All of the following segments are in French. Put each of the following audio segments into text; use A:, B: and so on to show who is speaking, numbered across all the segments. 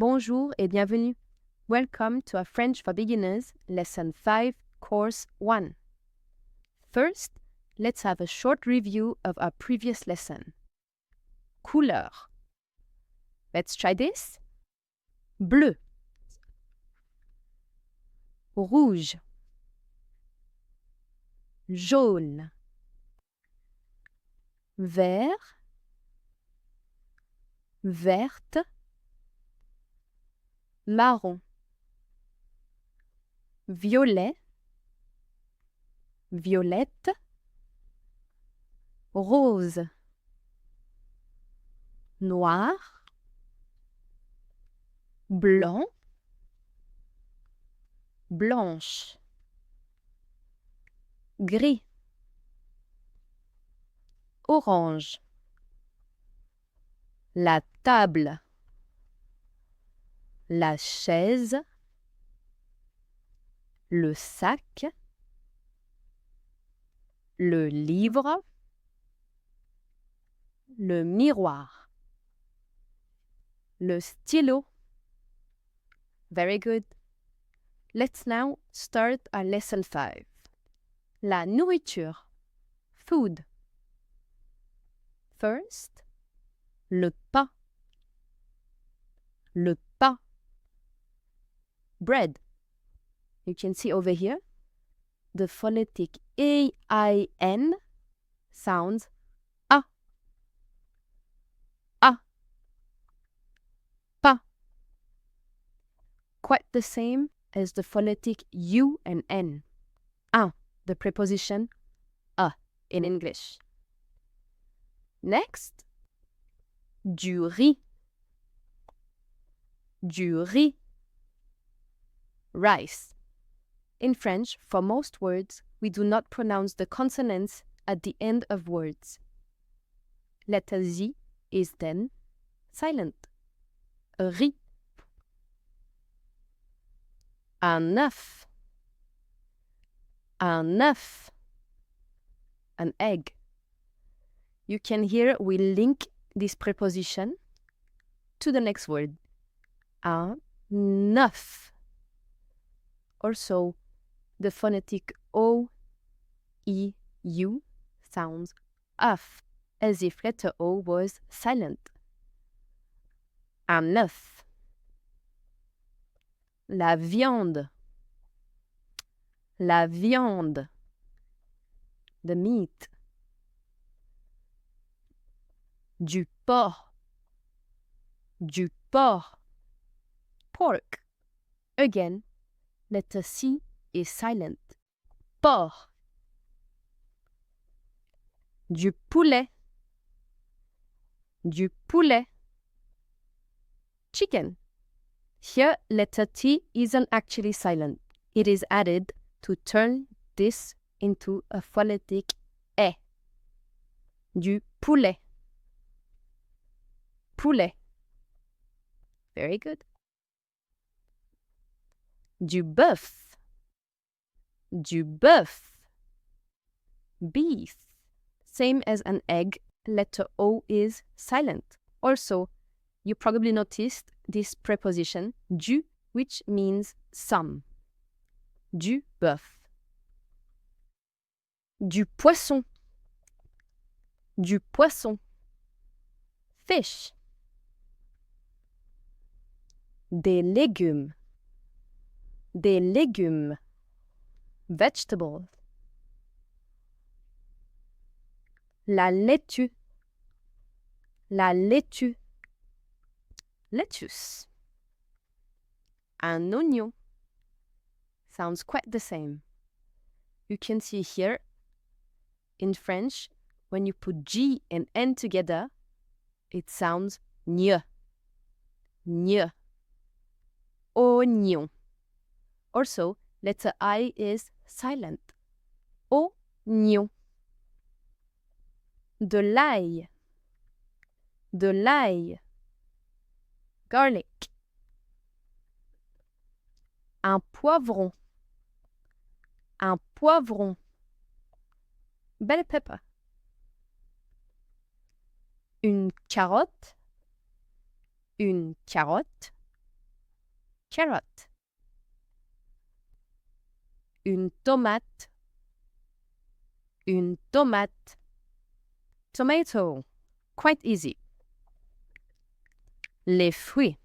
A: Bonjour et bienvenue. Welcome to our French for Beginners, Lesson 5, Course 1. First, let's have a short review of our previous lesson. Couleur. Let's try this. Bleu. Rouge. Jaune. Vert. Verte. Marron. Violet. Violette. Rose. Noir. Blanc. Blanche. Gris. Orange. La table. La chaise. Le sac. Le livre. Le miroir. Le stylo. Very good. Let's now start our lesson 5. La nourriture. Food. First, le pain. Le pain. Bread. You can see over here, the phonetic A-I-N sounds A. A. Pa. Quite the same as the phonetic U and N. Un, the preposition a in English. Next, du riz. Du riz. Rice. In French, for most words, we do not pronounce the consonants at the end of words. Letter Z is then silent. Riz. Un œuf. Un œuf. An egg. You can hear we link this preposition to the next word. Un œuf. Also, the phonetic O, E, U sounds œuf, as if letter O was silent. Un œuf. La viande. La viande. The meat. Du porc. Du porc. Pork. Again, letter C is silent. Porc. Du poulet. Du poulet. Chicken. Here, letter T isn't actually silent. It is added to turn this into a phonetic E. Du poulet. Poulet. Very good. Du bœuf. Du bœuf. Beef. Same as an egg, letter O is silent. Also, you probably noticed this preposition, du, which means some. Du bœuf. Du poisson. Du poisson. Fish. Des légumes. Des légumes. Vegetables. La laitue. La laitue. Lettuce. Un oignon. Sounds quite the same. You can see here, in French, when you put G and N together, it sounds gne. Gne. Oignon. Also, letter I is silent. Oignon. De l'ail. De l'ail. Garlic. Un poivron. Un poivron. Bell pepper. Une carotte. Une carotte. carrot. Une tomate. Une tomate. Tomato. Quite easy. Les fruits.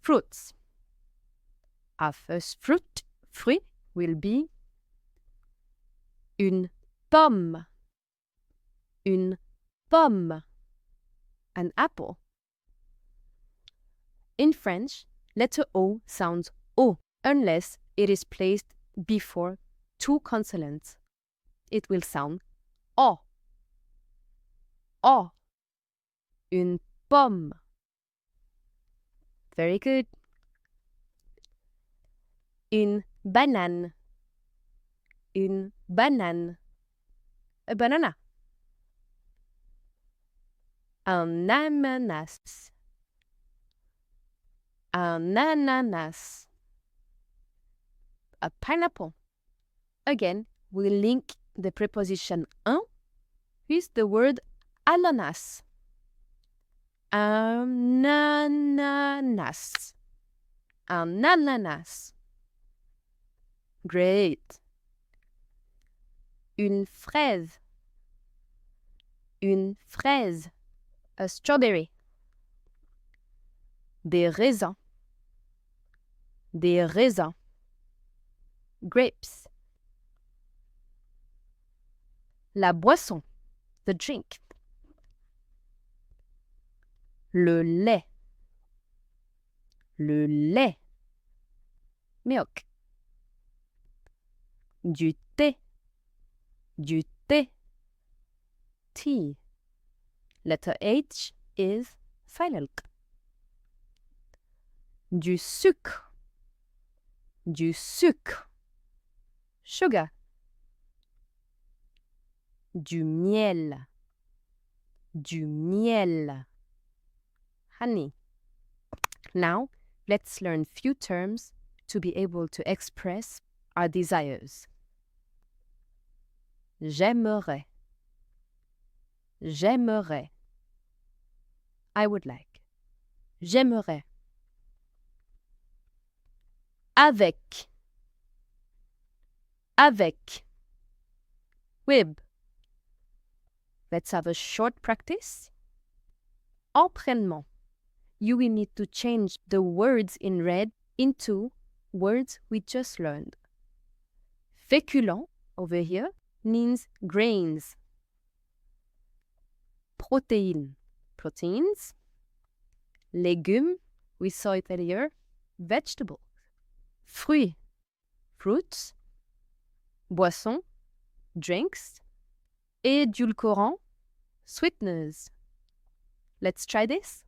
A: Fruits. Our first fruit will be une pomme. Une pomme. An apple. In French, letter O sounds O unless it is placed before two consonants. It will sound O. O. Une pomme. Very good. Une banane. Une banane. A banana. Un ananas. Un ananas. A pineapple. Again, we link the preposition un with the word ananas. Un ananas. Un ananas. Great. Une fraise. Une fraise. A strawberry. Des raisins. Des raisins. Grapes. La boisson. The drink. Le lait. Le lait. Milk. Du thé. Du thé. Tea. Letter H is silent. Du sucre. Du sucre. Sugar. Du miel. Du miel. Honey. Now, let's learn few terms to be able to express our desires. J'aimerais. J'aimerais. I would like. J'aimerais. Avec. Avec. With. Let's have a short practice. Entraînement. You will need to change the words in red into words we just learned. Féculent, over here, means grains. Protéines, proteins. Légumes, we saw it earlier, vegetables. Fruits, fruits. Boissons, drinks. Édulcorants, sweeteners. Let's try this.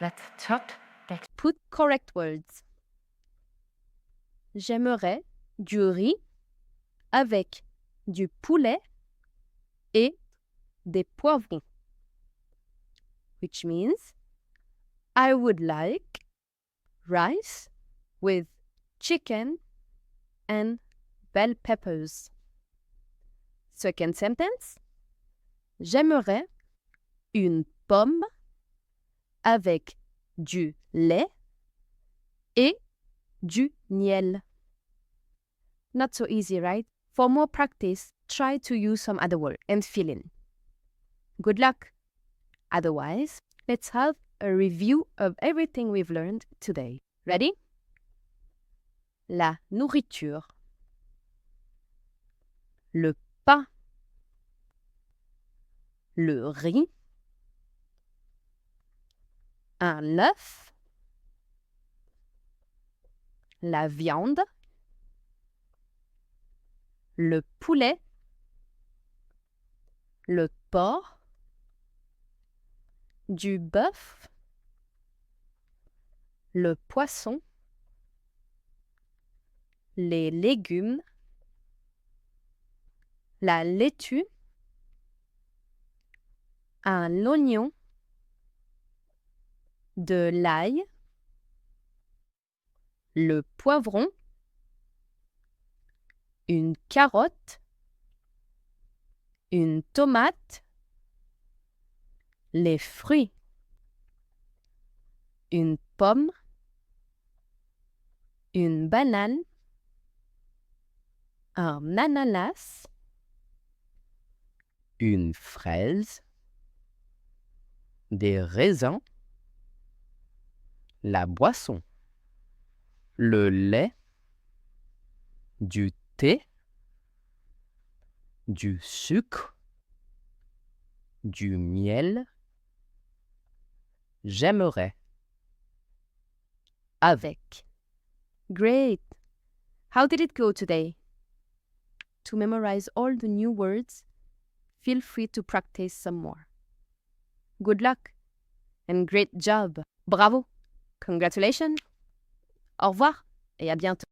B: Let's tot.
A: Put correct words. J'aimerais du riz avec du poulet et des poivrons. Which means I would like rice with chicken and bell peppers. Second sentence. J'aimerais une pomme avec du lait et du miel. Not so easy, right? For more practice, try to use some other word and fill in. Good luck! Otherwise, let's have a review of everything we've learned today. Ready? La nourriture. Le pain. Le riz. Un œuf. La viande. Le poulet. Le porc. Du bœuf. Le poisson. Les légumes. La laitue. un oignon, de l'ail, le poivron, une carotte, une tomate, les fruits, une pomme, une banane, un ananas,
B: une fraise, des raisins, la boisson, le lait, du thé, du sucre, du miel. J'aimerais.
A: avec. Great! How did it go today? To memorize all the new words, feel free to practice some more. Good luck and great job! Bravo! Congratulations! Au revoir et à bientôt!